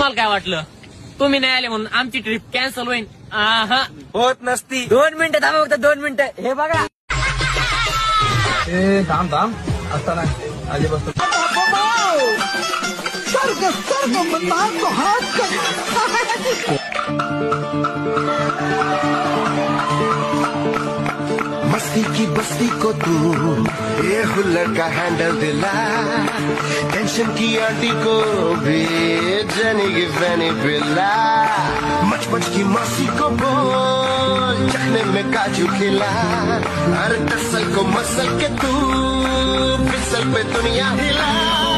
तुम्हाला काय वाटलं तुम्ही नाही आले म्हणून आमची ट्रिप कॅन्सल होईल? होत नसती. 2 मिनिटं थांबा फक्त 2 मिनिटं. हे बघा. थांब असताना आधी बसतो. मस्ती की बस्ती को तू ये हुल्लड़ का हैंडल दिला, टेंशन की आंटी को भी जनी की फैनी पिला, मच की मौसी को बोल चखने में काजू खिला, हर टसल को मसल के तू फिसल पे दुनिया हिला.